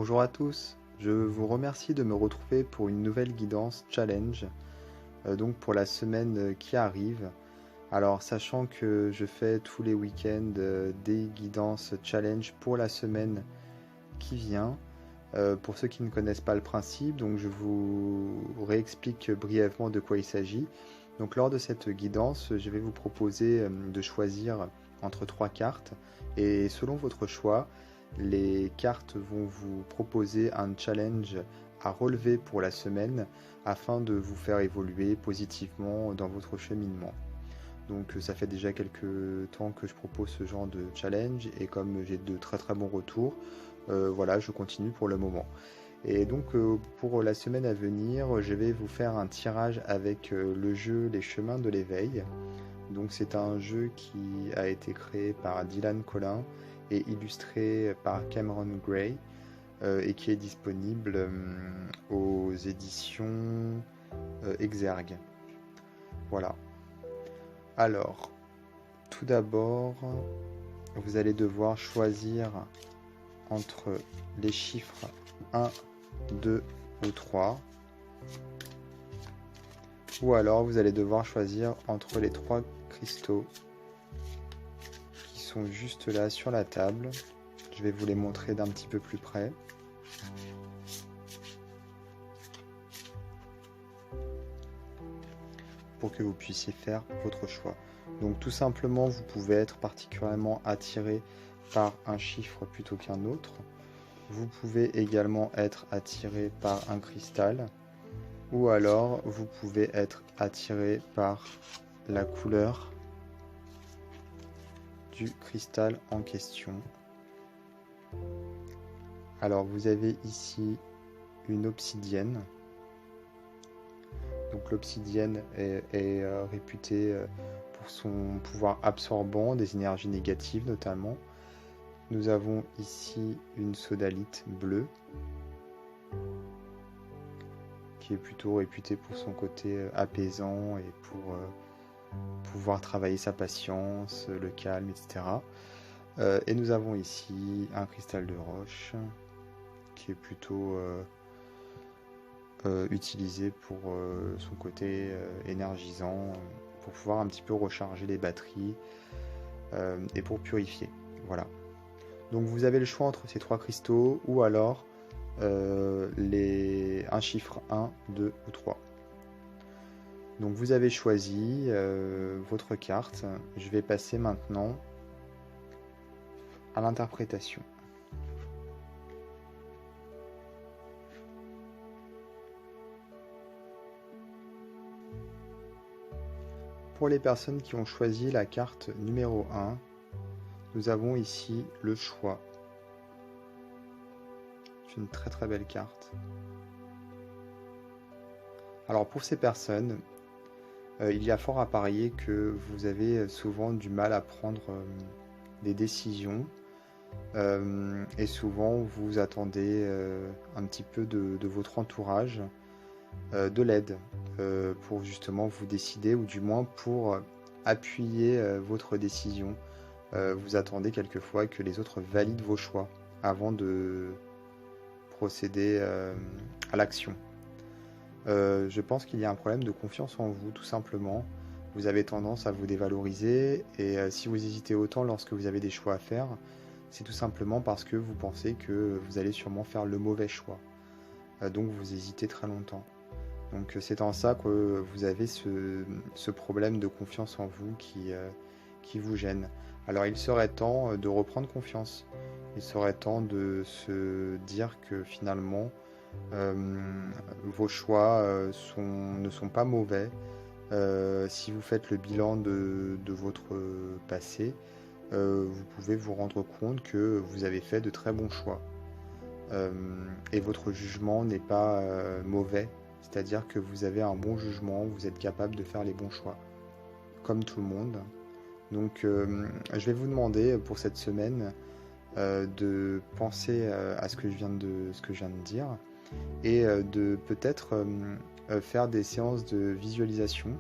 Bonjour à tous, je vous remercie de me retrouver pour une nouvelle guidance challenge, donc pour la semaine qui arrive. Alors sachant que je fais tous les week-ends des guidances challenge pour la semaine qui vient, pour ceux qui ne connaissent pas le principe, donc je vous réexplique brièvement de quoi il s'agit. Donc lors de cette guidance, je vais vous proposer de choisir entre trois cartes et selon votre choix, les cartes vont vous proposer un challenge à relever pour la semaine afin de vous faire évoluer positivement dans votre cheminement. Donc ça fait déjà quelques temps que je propose ce genre de challenge et comme j'ai de très très bons retours, voilà, je continue pour le moment. Et donc pour la semaine à venir, je vais vous faire un tirage avec le jeu Les Chemins de l'éveil. Donc c'est un jeu qui a été créé par Dylan Collin et illustré par Cameron Gray et qui est disponible aux éditions Exergue. Voilà. Alors, tout d'abord, vous allez devoir choisir entre les chiffres 1, 2 ou 3. Ou alors vous allez devoir choisir entre les trois cristaux qui sont juste là sur la table. Je vais vous les montrer d'un petit peu plus près. Pour que vous puissiez faire votre choix. Donc tout simplement, vous pouvez être particulièrement attiré par un chiffre plutôt qu'un autre. Vous pouvez également être attiré par un cristal. Ou alors, vous pouvez être attiré par la couleur du cristal en question. Alors, vous avez ici une obsidienne. Donc l'obsidienne est réputée pour son pouvoir absorbant des énergies négatives notamment. Nous avons ici une sodalite bleue qui est plutôt réputée pour son côté apaisant et pour pouvoir travailler sa patience, le calme, etc. Et nous avons ici un cristal de roche qui est plutôt utilisé pour son côté énergisant, pour pouvoir un petit peu recharger les batteries et pour purifier. Voilà. Donc vous avez le choix entre ces trois cristaux ou alors un chiffre 1, 2 ou 3. Donc vous avez choisi votre carte. Je vais passer maintenant à l'interprétation. Pour les personnes qui ont choisi la carte numéro 1, nous avons ici le choix. C'est une très très belle carte. Alors pour ces personnes, il y a fort à parier que vous avez souvent du mal à prendre des décisions et souvent vous attendez un petit peu de votre entourage, de l'aide pour justement vous décider ou du moins pour appuyer votre décision. Vous attendez quelquefois que les autres valident vos choix avant de procéder à l'action. Je pense qu'il y a un problème de confiance en vous, tout simplement. Vous avez tendance à vous dévaloriser et si vous hésitez autant lorsque vous avez des choix à faire, c'est tout simplement parce que vous pensez que vous allez sûrement faire le mauvais choix. Donc vous hésitez très longtemps. Donc c'est en ça que vous avez ce problème de confiance en vous qui vous gêne. Alors il serait temps de reprendre confiance. Il serait temps de se dire que finalement vos choix ne sont pas mauvais. Si vous faites le bilan de votre passé, vous pouvez vous rendre compte que vous avez fait de très bons choix. Et votre jugement n'est pas mauvais, c'est-à-dire que vous avez un bon jugement, vous êtes capable de faire les bons choix, comme tout le monde. Donc je vais vous demander pour cette semaine de penser à ce que je viens de dire et de peut-être faire des séances de visualisation.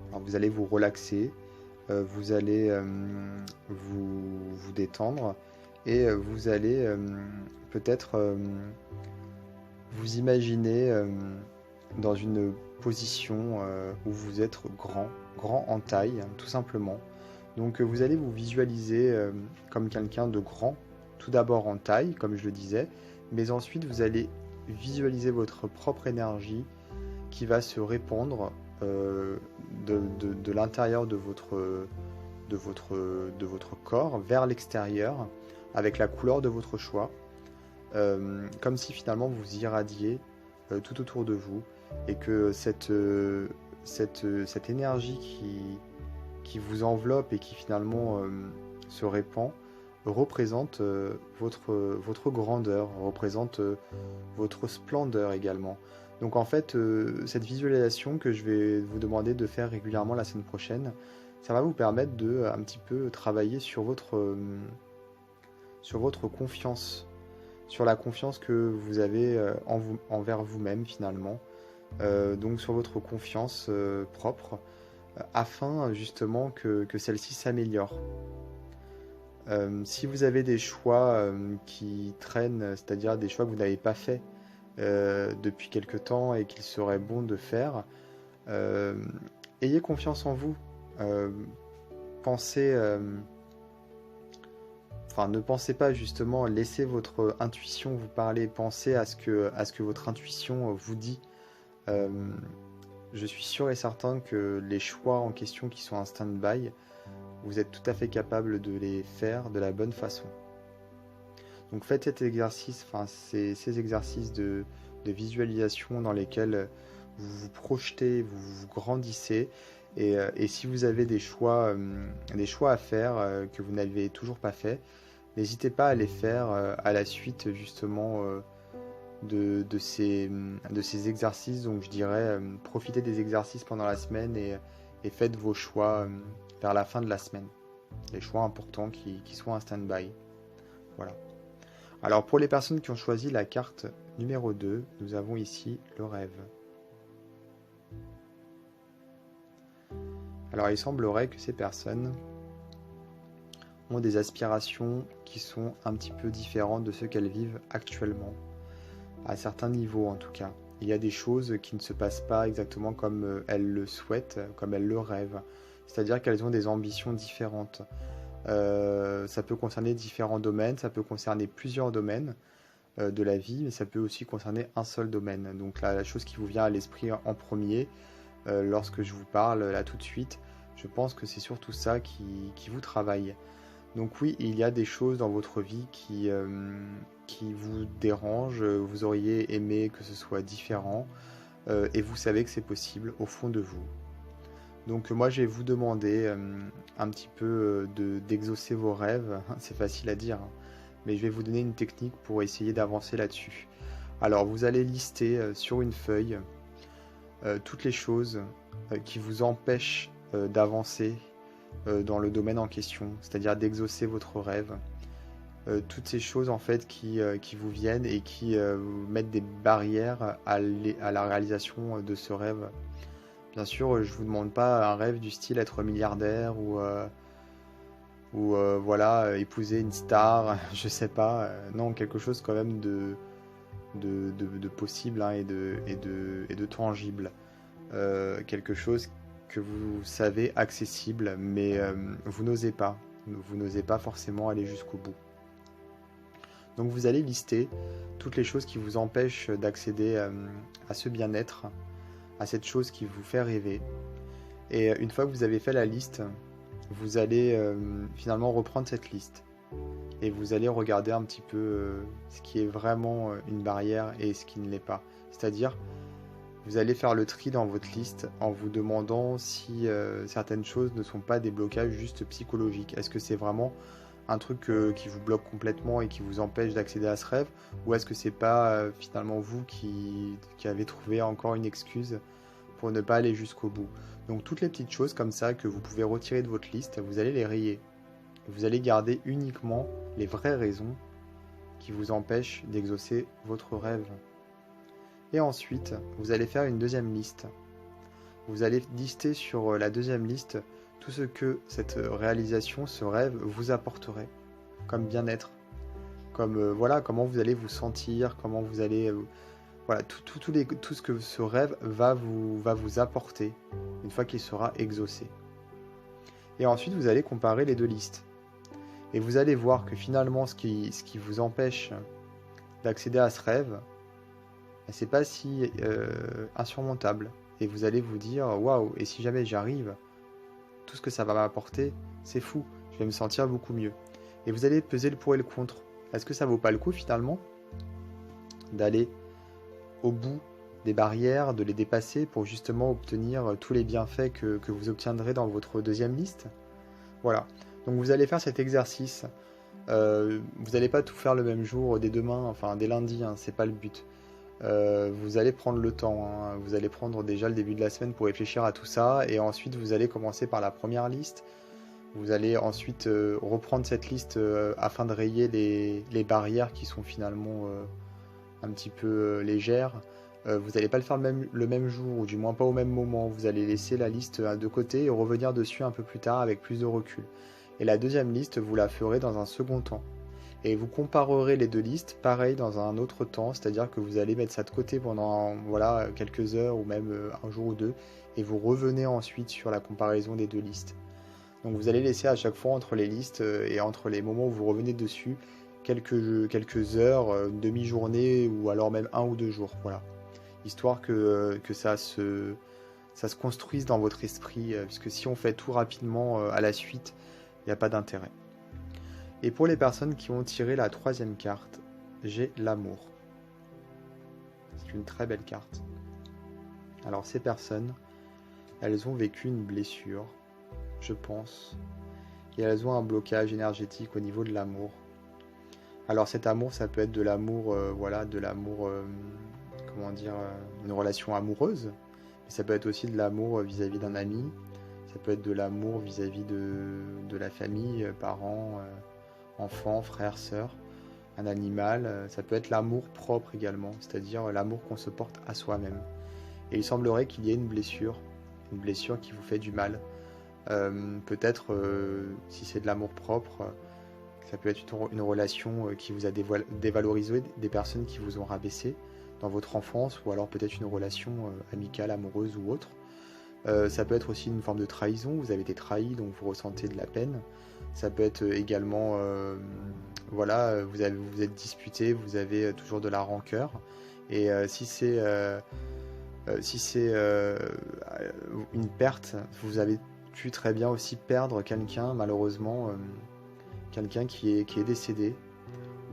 Alors vous allez vous relaxer, vous allez vous détendre et vous allez peut-être vous imaginez dans une position où vous êtes grand en taille, hein, tout simplement. Donc vous allez vous visualiser comme quelqu'un de grand, tout d'abord en taille, comme je le disais, mais ensuite vous allez visualiser votre propre énergie qui va se répandre de l'intérieur de votre corps vers l'extérieur avec la couleur de votre choix, comme si finalement vous irradiez tout autour de vous et que cette énergie qui vous enveloppe et qui finalement se répand représente votre grandeur, représente votre splendeur également. Donc en fait, cette visualisation que je vais vous demander de faire régulièrement la semaine prochaine, ça va vous permettre de un petit peu travailler sur votre confiance, sur la confiance que vous avez envers vous-même finalement, donc sur votre confiance propre, afin justement que celle-ci s'améliore. Si vous avez des choix qui traînent, c'est-à-dire des choix que vous n'avez pas fait depuis quelque temps et qu'il serait bon de faire, ayez confiance en vous. Pensez, ne pensez pas justement, laissez votre intuition vous parler, pensez à ce que votre intuition vous dit. Je suis sûr et certain que les choix en question qui sont en stand-by, vous êtes tout à fait capable de les faire de la bonne façon. Donc faites cet exercice, ces exercices de visualisation dans lesquels vous vous projetez, vous vous grandissez, et si vous avez des choix à faire que vous n'avez toujours pas fait, n'hésitez pas à les faire à la suite justement de ces exercices. Donc je dirais, profitez des exercices pendant la semaine et faites vos choix vers la fin de la semaine. Les choix importants qui sont en stand-by. Voilà. Alors pour les personnes qui ont choisi la carte numéro 2, nous avons ici le rêve. Alors il semblerait que ces personnes ont des aspirations qui sont un petit peu différentes de ce qu'elles vivent actuellement, à certains niveaux en tout cas. Il y a des choses qui ne se passent pas exactement comme elles le souhaitent, comme elles le rêvent. C'est-à-dire qu'elles ont des ambitions différentes. Ça peut concerner différents domaines, ça peut concerner plusieurs domaines de la vie, mais ça peut aussi concerner un seul domaine. Donc la chose qui vous vient à l'esprit en premier, lorsque je vous parle là tout de suite, je pense que c'est surtout ça qui vous travaille. Donc oui, il y a des choses dans votre vie qui vous dérangent, vous auriez aimé que ce soit différent, et vous savez que c'est possible au fond de vous. Donc moi je vais vous demander un petit peu d'exaucer vos rêves, c'est facile à dire, hein, mais je vais vous donner une technique pour essayer d'avancer là-dessus. Alors vous allez lister sur une feuille toutes les choses qui vous empêchent d'avancer dans le domaine en question, c'est-à-dire d'exaucer votre rêve. Toutes ces choses en fait qui vous viennent et qui vous mettent des barrières à la réalisation de ce rêve. Bien sûr, je vous demande pas un rêve du style être milliardaire ou voilà, épouser une star, je sais pas. Non, quelque chose quand même de possible, hein, et de tangible. Quelque chose que vous savez accessible, mais vous n'osez pas. Vous n'osez pas forcément aller jusqu'au bout. Donc vous allez lister toutes les choses qui vous empêchent d'accéder à ce bien-être, à cette chose qui vous fait rêver. Et une fois que vous avez fait la liste, vous allez finalement reprendre cette liste. Et vous allez regarder un petit peu ce qui est vraiment une barrière et ce qui ne l'est pas. C'est-à-dire, vous allez faire le tri dans votre liste en vous demandant si certaines choses ne sont pas des blocages juste psychologiques. Est-ce que c'est vraiment un truc qui vous bloque complètement et qui vous empêche d'accéder à ce rêve, ou est-ce que c'est pas finalement vous qui avez trouvé encore une excuse pour ne pas aller jusqu'au bout. Donc toutes les petites choses comme ça que vous pouvez retirer de votre liste, vous allez les rayer. Vous allez garder uniquement les vraies raisons qui vous empêchent d'exaucer votre rêve. Et ensuite, vous allez faire une deuxième liste. Vous allez lister sur la deuxième liste tout ce que cette réalisation, ce rêve, vous apporterait comme bien-être, comme voilà, comment vous allez vous sentir, comment vous allez voilà, tout ce que ce rêve va vous apporter une fois qu'il sera exaucé. Et ensuite, vous allez comparer les deux listes. Et vous allez voir que finalement, ce qui vous empêche d'accéder à ce rêve, c'est pas si insurmontable. Et vous allez vous dire, waouh, et si jamais j'y arrive, tout ce que ça va m'apporter, c'est fou, je vais me sentir beaucoup mieux. Et vous allez peser le pour et le contre. Est-ce que ça vaut pas le coup finalement d'aller au bout des barrières, de les dépasser pour justement obtenir tous les bienfaits que vous obtiendrez dans votre deuxième liste? Voilà. Donc vous allez faire cet exercice. Vous n'allez pas tout faire le même jour, dès demain, enfin dès lundi, hein, c'est pas le but. Vous allez prendre le temps, hein. Vous allez prendre déjà le début de la semaine pour réfléchir à tout ça, et ensuite vous allez commencer par la première liste. Vous allez ensuite reprendre cette liste afin de rayer les barrières qui sont finalement un petit peu légères. Vous n'allez pas le faire le même jour, ou du moins pas au même moment. Vous allez laisser la liste de côté et revenir dessus un peu plus tard avec plus de recul. Et la deuxième liste, vous la ferez dans un second temps. Et vous comparerez les deux listes, pareil, dans un autre temps, c'est-à-dire que vous allez mettre ça de côté pendant voilà, quelques heures ou même un jour ou deux, et vous revenez ensuite sur la comparaison des deux listes. Donc vous allez laisser à chaque fois entre les listes et entre les moments où vous revenez dessus, quelques heures, une demi-journée ou alors même un ou deux jours, voilà. Histoire que ça se construise dans votre esprit, puisque si on fait tout rapidement à la suite, il n'y a pas d'intérêt. Et pour les personnes qui ont tiré la troisième carte, j'ai l'amour. C'est une très belle carte. Alors ces personnes, elles ont vécu une blessure, je pense, et elles ont un blocage énergétique au niveau de l'amour. Alors cet amour, ça peut être de l'amour, voilà, de l'amour, comment dire, une relation amoureuse, mais ça peut être aussi de l'amour vis-à-vis d'un ami, ça peut être de l'amour vis-à-vis de la famille, parents, enfants, frères, sœurs, un animal, ça peut être l'amour propre également, c'est-à-dire l'amour qu'on se porte à soi-même. Et il semblerait qu'il y ait une blessure qui vous fait du mal. Peut-être, si c'est de l'amour propre, ça peut être une relation qui vous a dévalorisé, des personnes qui vous ont rabaissé dans votre enfance, ou alors peut-être une relation amicale, amoureuse ou autre. Ça peut être aussi une forme de trahison, vous avez été trahi, donc vous ressentez de la peine. Ça peut être également, voilà, vous êtes disputé, vous avez toujours de la rancœur. Et si c'est une perte, vous avez pu très bien aussi perdre quelqu'un, malheureusement, quelqu'un qui est décédé,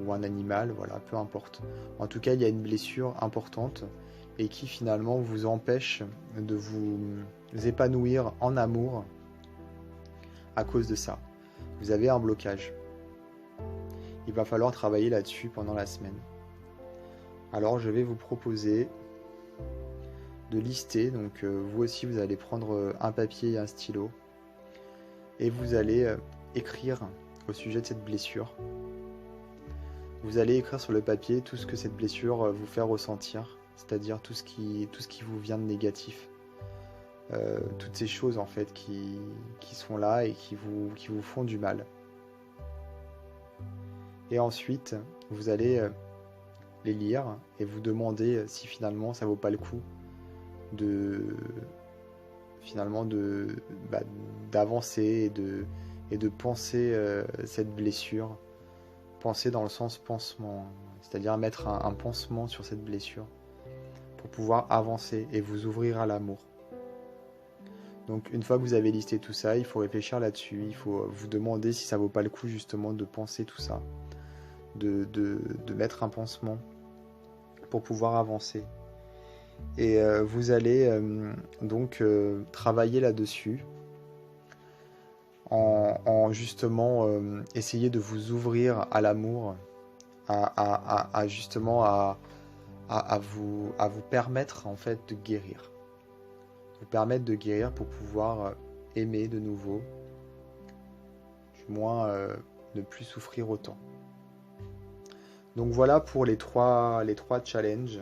ou un animal, voilà, peu importe. En tout cas, il y a une blessure importante et qui finalement vous empêche de vous épanouir en amour à cause de ça. Vous avez un blocage. Il va falloir travailler là-dessus pendant la semaine. Alors je vais vous proposer de lister, donc vous aussi vous allez prendre un papier et un stylo et vous allez écrire au sujet de cette blessure. Vous allez écrire sur le papier tout ce que cette blessure vous fait ressentir, c'est-à-dire tout ce qui vous vient de négatif. Toutes ces choses en fait qui sont là et qui vous font du mal. Et ensuite, vous allez les lire et vous demander si finalement ça vaut pas le coup d'avancer et de penser cette blessure, penser dans le sens pansement, c'est-à-dire mettre un pansement sur cette blessure pour pouvoir avancer et vous ouvrir à l'amour. Donc une fois que vous avez listé tout ça, il faut réfléchir là-dessus, il faut vous demander si ça vaut pas le coup justement de penser tout ça, de mettre un pansement pour pouvoir avancer. Et vous allez donc travailler là-dessus en justement essayer de vous ouvrir à l'amour, justement à vous permettre en fait de guérir. Vous permettre de guérir pour pouvoir aimer de nouveau, du moins ne plus souffrir autant. Donc voilà pour les trois challenges.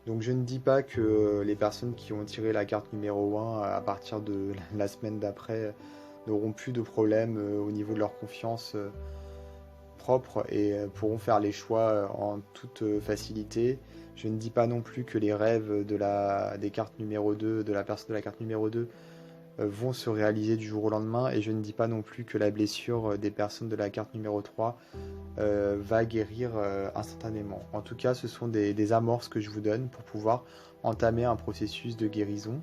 Donc je ne dis pas que les personnes qui ont tiré la carte numéro 1 à partir de la semaine d'après n'auront plus de problème au niveau de leur confiance propres et pourront faire les choix en toute facilité. Je ne dis pas non plus que les rêves des cartes numéro 2, de la personne de la carte numéro 2, vont se réaliser du jour au lendemain, et je ne dis pas non plus que la blessure des personnes de la carte numéro 3 va guérir instantanément. En tout cas, ce sont des amorces que je vous donne pour pouvoir entamer un processus de guérison,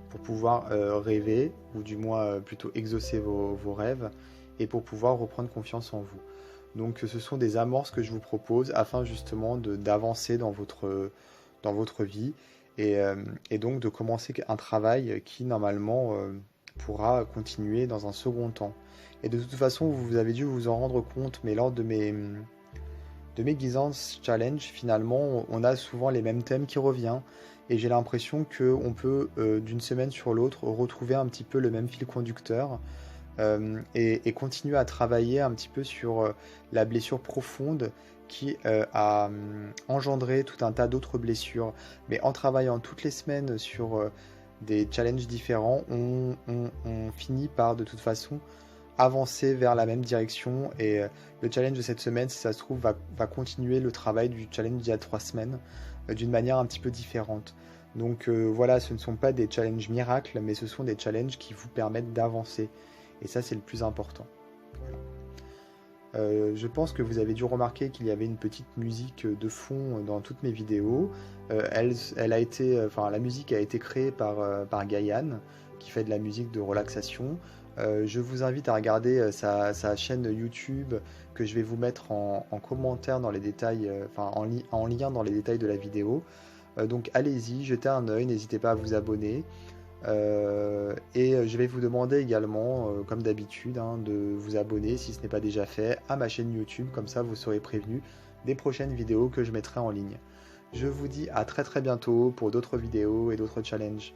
pour pouvoir rêver, ou du moins plutôt exaucer vos rêves, et pour pouvoir reprendre confiance en vous. Donc ce sont des amorces que je vous propose afin justement d'avancer dans votre vie, et donc de commencer un travail qui normalement pourra continuer dans un second temps. Et de toute façon, vous avez dû vous en rendre compte, mais lors de mes Guisance Challenge, finalement, on a souvent les mêmes thèmes qui reviennent, et j'ai l'impression qu'on peut, d'une semaine sur l'autre, retrouver un petit peu le même fil conducteur, et continuer à travailler un petit peu sur la blessure profonde qui a engendré tout un tas d'autres blessures. Mais en travaillant toutes les semaines sur des challenges différents, on finit par de toute façon avancer vers la même direction, et le challenge de cette semaine, si ça se trouve, va continuer le travail du challenge d'il y a 3 semaines d'une manière un petit peu différente. Donc voilà, ce ne sont pas des challenges miracles, mais ce sont des challenges qui vous permettent d'avancer. Et ça, c'est le plus important. Voilà. Je pense que vous avez dû remarquer qu'il y avait une petite musique de fond dans toutes mes vidéos. La musique a été créée par Gaïan, qui fait de la musique de relaxation. Je vous invite à regarder sa chaîne YouTube, que je vais vous mettre en commentaire dans les détails, en lien dans les détails de la vidéo. Donc allez-y, jetez un œil, n'hésitez pas à vous abonner. Et je vais vous demander également, comme d'habitude, de vous abonner si ce n'est pas déjà fait à ma chaîne YouTube, comme ça vous serez prévenu des prochaines vidéos que je mettrai en ligne. Je vous dis à très très bientôt pour d'autres vidéos et d'autres challenges.